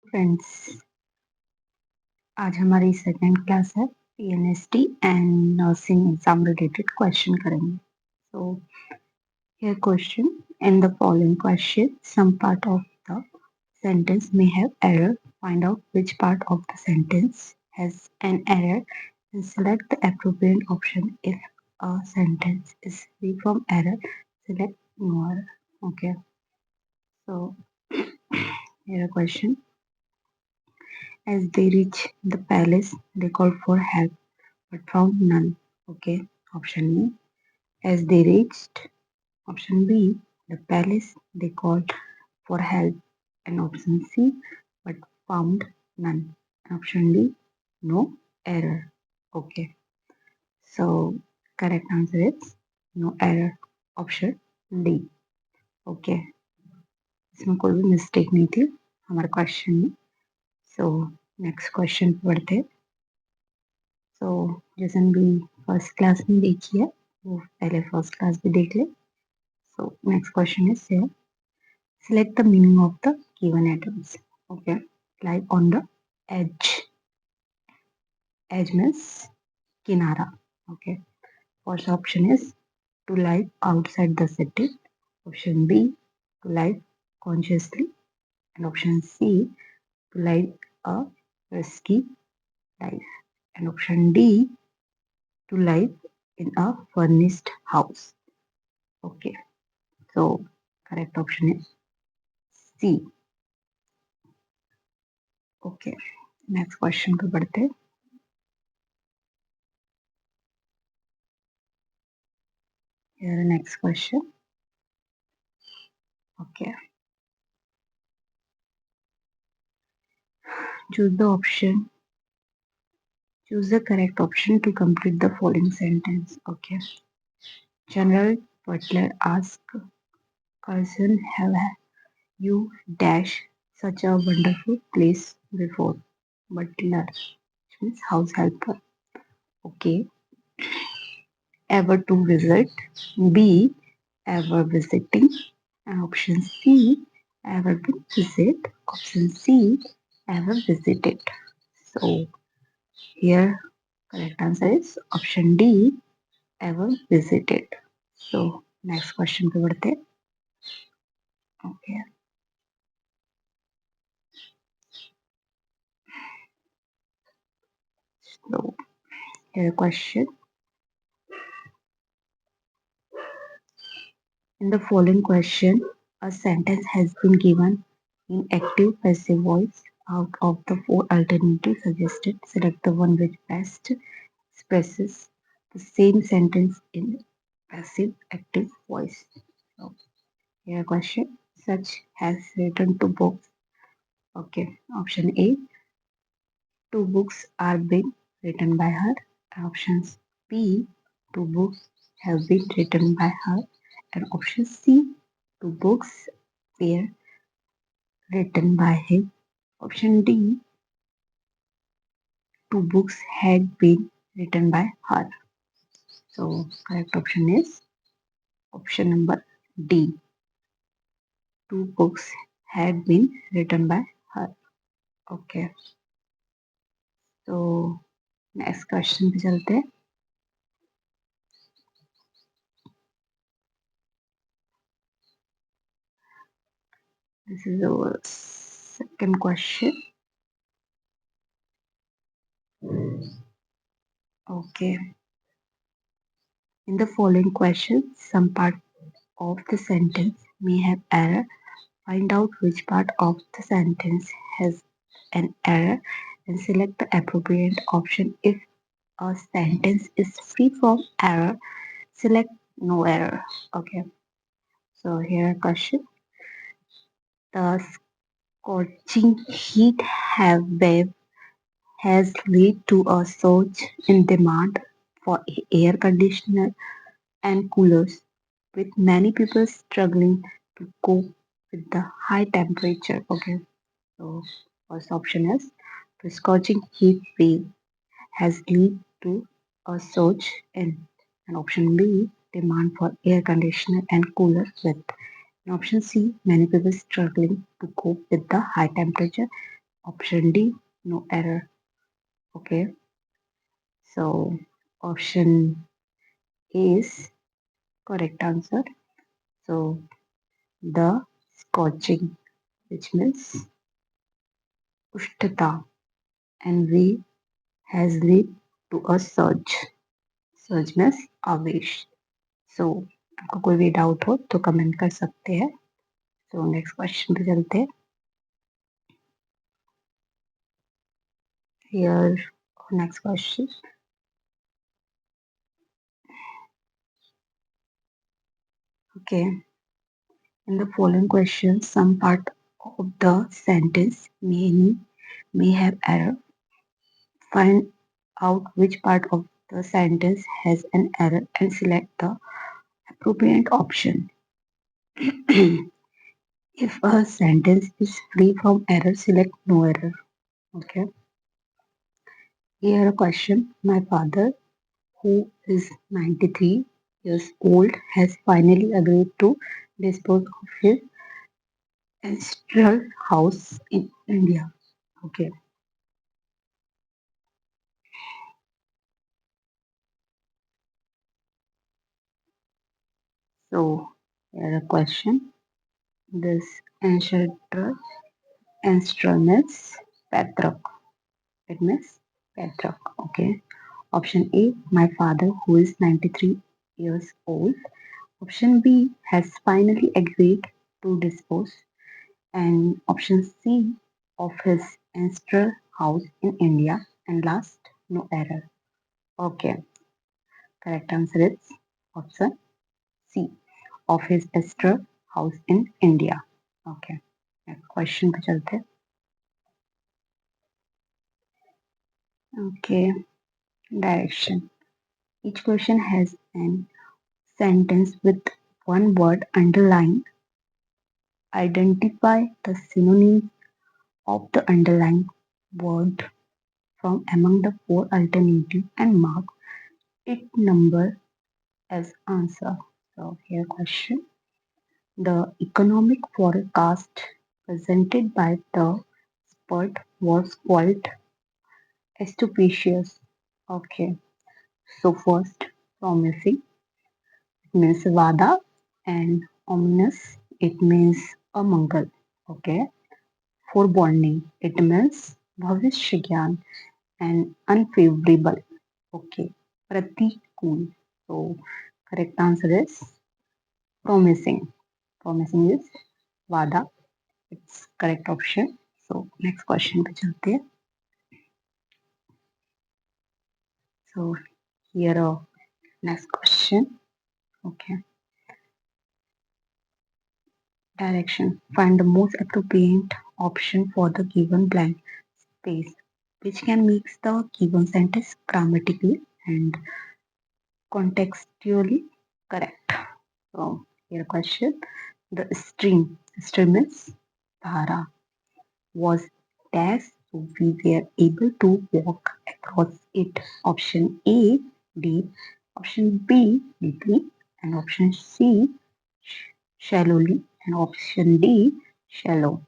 Friends, आज हमारी second class है PNST and nursing exam related question करेंगे. सो here question, in the following question some part of the sentence may have error. Find out which part of the sentence has an error and select the appropriate option. If a sentence is free from error, select no error. Okay, so here a question. As they reach the palace, they called for help but found none. Okay, option A. As they reached, option B. The palace, they called for help, and option C. But found none. Option D. No error. Okay, so correct answer is no error. Option D. Okay, इसमें कोई भी mistake नहीं थी हमारे question में. So next question पढ़ते हैं. सो जैसे भी फर्स्ट क्लास में देखी है वो पहले फर्स्ट क्लास भी देख ले. So next question is here. Select the meaning of the given atoms. Okay, like on the edge. Edge means kinara. Okay, first option is to live outside the city. Option B, to live consciously. And option C, to live a risky life. And option D, to live in a furnished house. Okay, so correct option is C. Okay, next question पे बढ़ते हैं. Here the next question. Okay, choose the option. Choose the correct option to complete the following sentence. Okay. General Butler asked Carson, have you dash such a wonderful place before? Butler, which means house helper. Okay. Ever to visit. B. Ever visiting. And option C. Ever been visit. Option C. Ever visited. So here correct answer is option D. Ever visited. So next question पे बढ़ते हैं. Okay. So here a question. In the following question, a sentence has been given in active passive voice. Out of the four alternatives suggested, select the one which best expresses the same sentence in passive active voice. So here a question. Such has written two books. Okay. Option A. Two books are being written by her. Options B. Two books have been written by her. And option C. Two books were written by him. Option D. Two books had been written by her. So correct option is option number D. Two books had been written by her. Okay. So next question पे चलते हैं. This is our second question. Okay. In the following question, some part of the sentence may have error. Find out which part of the sentence has an error and select the appropriate option. If a sentence is free from error, select no error. Okay. So here a question. The scorching heat wave has led to a surge in demand for air conditioner and coolers, with many people struggling to cope with the high temperature. Okay, so first option is the scorching heat wave has led to a surge in, and option B, demand for air conditioner and cooler with, and option C, many people struggling to cope with the high temperature. Option D, no error. Okay, so option A is correct answer. So the scorching, which means ushtata, and V has led to a surge. Surge means आवेश. So आपको कोई भी doubt हो तो comment कर सकते हैं. So next question पे चलते हैं. Here next question. Okay. In the following question, some part of the sentence may have error. Find out which part of the sentence has an error and select the appropriate option. If a sentence is free from error, select no error. Okay. Here a question. My father, who is 93 years old, has finally agreed to dispose of his ancestral house in India. Okay. So here a question. This ancestral instruments Petrak. It means Petrak. Okay. Option A, my father who is 93 years old. Option B has finally agreed to dispose. And option C of his ancestral house in India. And last, no error. Okay. Correct answer is option C of his ancestral house in India. Okay. Next question पे चलते हैं. Okay. Direction. Each question has an sentence with one word underlined. Identify the synonym of the underlined word from among the four alternatives and mark its number as answer. So here question. The economic forecast presented by the expert was quite auspicious. Okay. So first, promising means vada and ominous it means a mangal. Okay. Foreboding it means bhavishya gyan and unfavorable. Okay. Pratikul. So correct answer is promising. Promising is vada. It's correct option. So next question पे चलते हैं. So here next question. Okay. Direction. Find the most appropriate option for the given blank space, which can make the given sentence grammatically and contextually correct. So here question. The stream is Dhara, was dash so we were able to walk across it. Option A, deep. Option B, deeply. And option C, shallowly. And option D, shallow.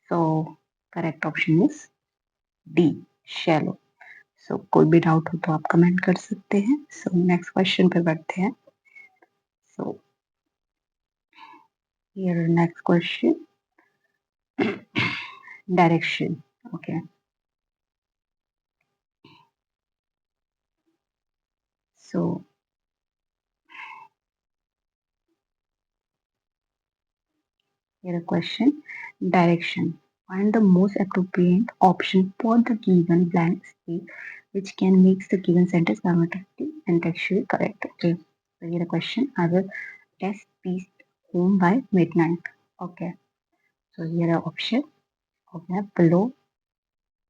So correct option is D, shallow. So कोई भी doubt हो तो आप comment कर सकते हैं. So next question पे बढ़ते हैं. So here next question. Direction. Okay. So here a question. Direction. Find the most appropriate option for the given blank space, which can make the given sentence grammatically and textually correct. Okay. So here a question. I will test peace home by midnight. Okay. So here are option. Okay. Below.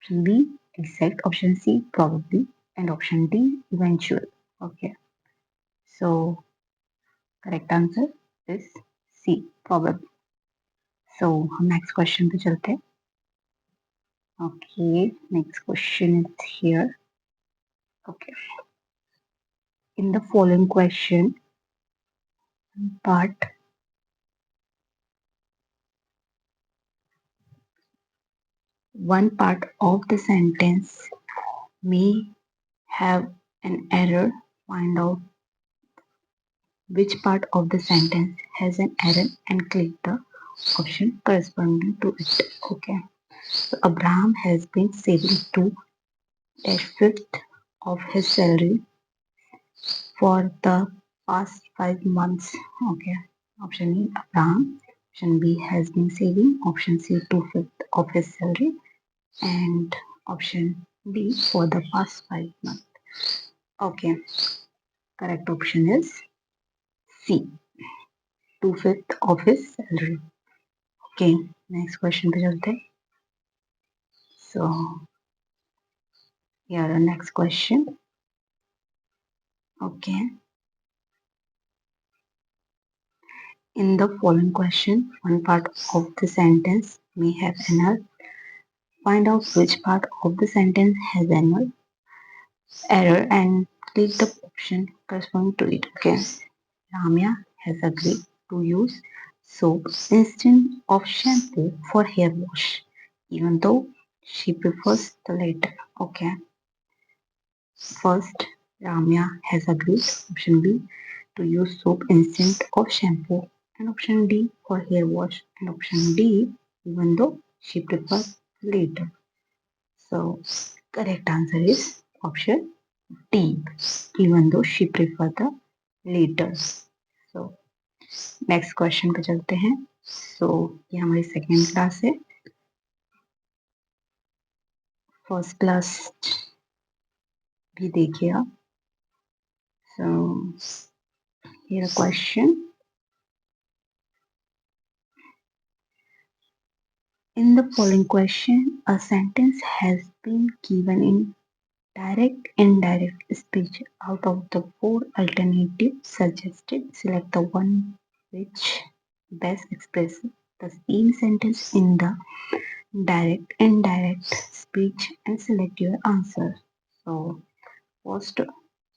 Option B, exact. Option C, probably. And option D, eventual. Okay. So correct answer is C, probably. So हम next question पे चलते हैं. Okay, next question is here. Okay. In the following question, part One part of the sentence may have an error. Find out which part of the sentence has an error and click the option corresponding to it. Okay. So Abraham has been saving to dash fifth of his salary for the past 5 months. Okay. Option A, Abraham. Option B has been saving. Option C, 2/5 of his salary. And option D for the past 5 months. Okay. Correct option is C, 2/5 of his salary. Okay. Next question पे चलते हैं. So here the next question. Okay. In the following question, one part of the sentence may have an error. Find out which part of the sentence has an error and click the option corresponding to it. Okay. Ramya has agreed to use soap instead of shampoo for hair wash, even though she prefers the latter. Okay. First, Ramya has agreed, option B, to use soap instead of shampoo, and option D for hair wash, and option D, even though she prefers later. So, correct answer is option D, even though she prefers the later. So, next question पे चलते हैं. सो ये हमारी second class है. First class भी देखिए आप. So here a question. In the following question, a sentence has been given in direct indirect speech. Out of the four alternatives suggested, select the one which best expresses the same sentence in the direct indirect speech and select your answer. So first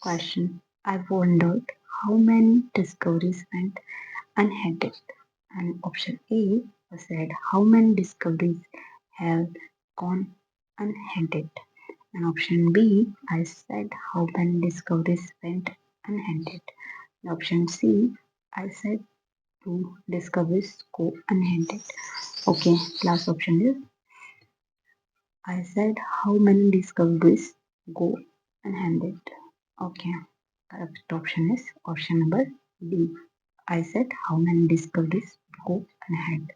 question, I wondered how many discoveries went unheeded. And option A said how many discoveries have gone unheeded. And option B, I said how many discoveries went unheeded. And option C, I said two discoveries go unheeded. Okay, last option is I said how many discoveries go unhandled. Okay, correct option is option number D. I said how many discoveries go unhandled.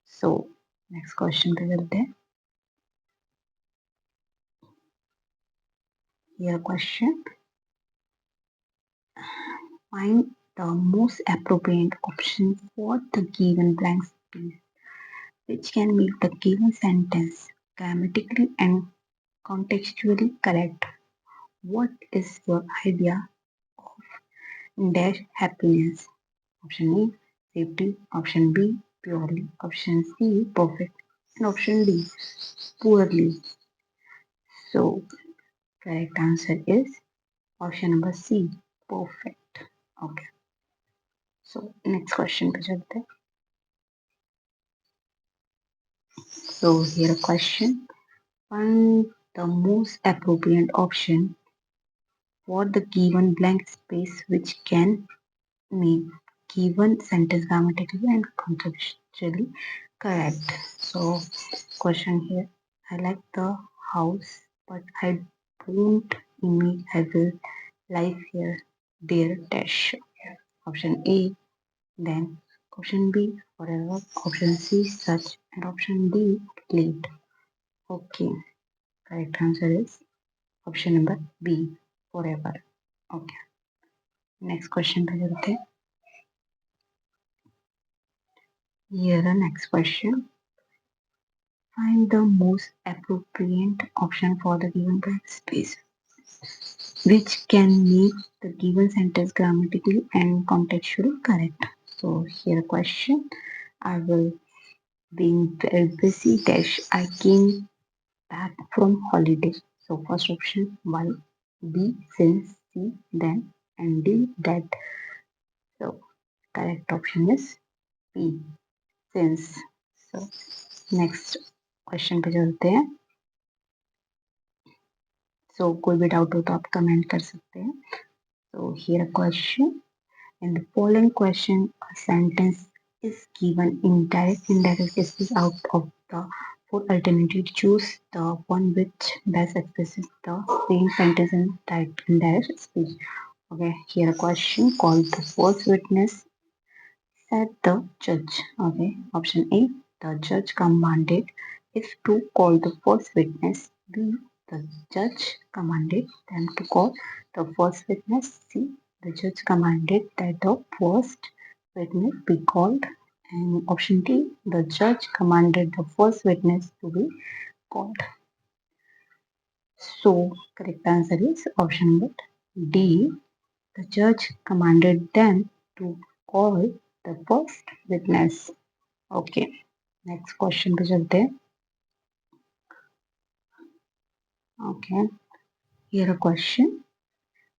So next question पे चलते हैं. Here question. Find the most appropriate option for the given blank space, which can make the given sentence grammatically and contextually correct. What is your idea of dash happiness? Option A, safety. Option B, purely. Option C, perfect. And option D, poorly. So, correct answer is option number C, perfect. Okay. So, next question पे चलते हैं. So, here a question. Find the most appropriate option for the given blank space which can make given sentence grammatically and contextually correct. So, question here. I like the house, but I don't imagine I will live here. There dash. Option A, then. Option B, forever. Option C, such. And option D, late. Okay. Correct answer is option number B, forever. Okay. Next question पे चलते हैं. Here the next question. Find the most appropriate option for the given blank space, which can make the given sentence grammatically and contextually correct. So here a question. I will being very busy dash. I came back from holiday. So first option why, B since, C then, and D that. So correct option is B since. So next question पे चलते हैं। सो कोई भी doubt हो तो आप comment कर सकते हैं। So here a question. In the following question, a sentence is given in direct, indirect cases out of the four alternatives. Choose the one which best expresses the same sentence in direct, indirect speech. Okay, here a question called the first witness said the judge. Okay, option A, the judge commanded if to call the first witness. B, the judge commanded them to call the first witness. C, the judge commanded that the first witness be called. And option D, the judge commanded the first witness to be called. So, correct answer is option number D. The judge commanded them to call the first witness. Okay, next question पे चलते हैं। Okay, here a question.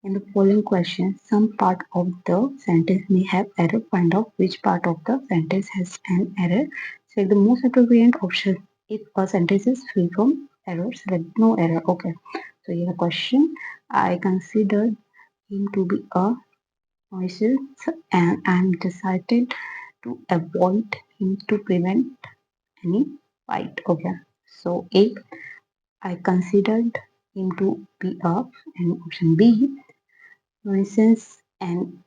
In the following question, some part of the sentence may have error. Find out which part of the sentence has an error. Select the most appropriate option. If a sentence is free from error, select no error. Okay. So here a question. I considered him to be a nuisance and I am decided to avoid him to prevent any fight. Okay. So A, I considered him to be a, and option B, nuisance and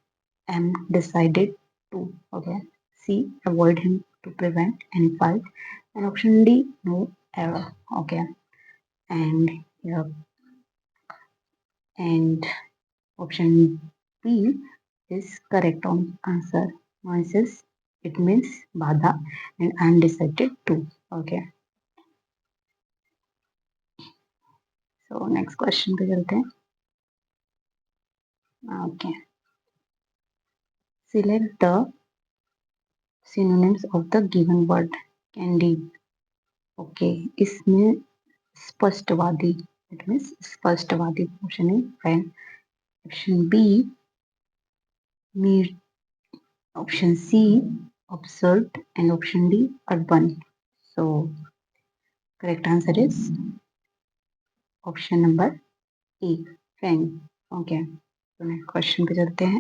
am decided to. Okay. C, avoid him to prevent any fight, and option D, no error. Okay. And yeah, and option B is correct on answer. Nuisance, it means bada, and undecided to. Okay. So next question पे चलते हैं। Okay. Select the synonyms of the given word. Candid. Okay. इसमें स्पष्टवादी, it means स्पष्टवादी option A, friend. Option B, mere. Option C, absurd, and option D, urban. So correct answer is option number A, friend. Okay. तो next question पे चलते हैं।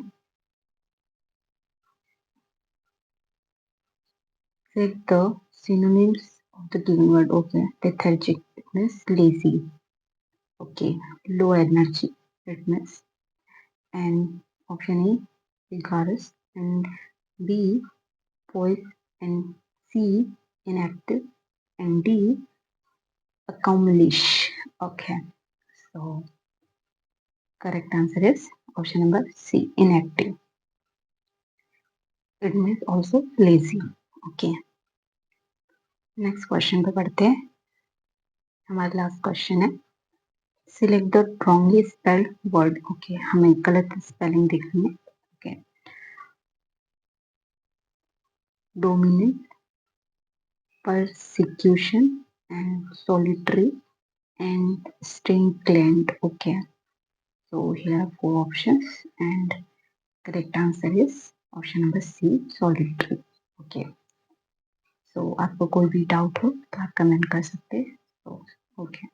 Select the synonyms of the given word. Okay. Lethargic, it means lazy. Okay. Low energy, it means. And option A, vigorous, and B, poised, and C, inactive, and D, accomplish. Okay. So correct answer is option number C, inactive. It means also lazy. Okay. Next question पे पढ़ते हैं। हमारा last question है, select the wrongly spelled word. Okay, हमें गलत spelling देखनी है। Okay, dominant, persecution, and solitary, and stringent. Okay, so here are four options and correct answer is option number C, solitary. Okay, so आपको कोई भी doubt हो तो आप कमेंट कर सकते हैं। ओके।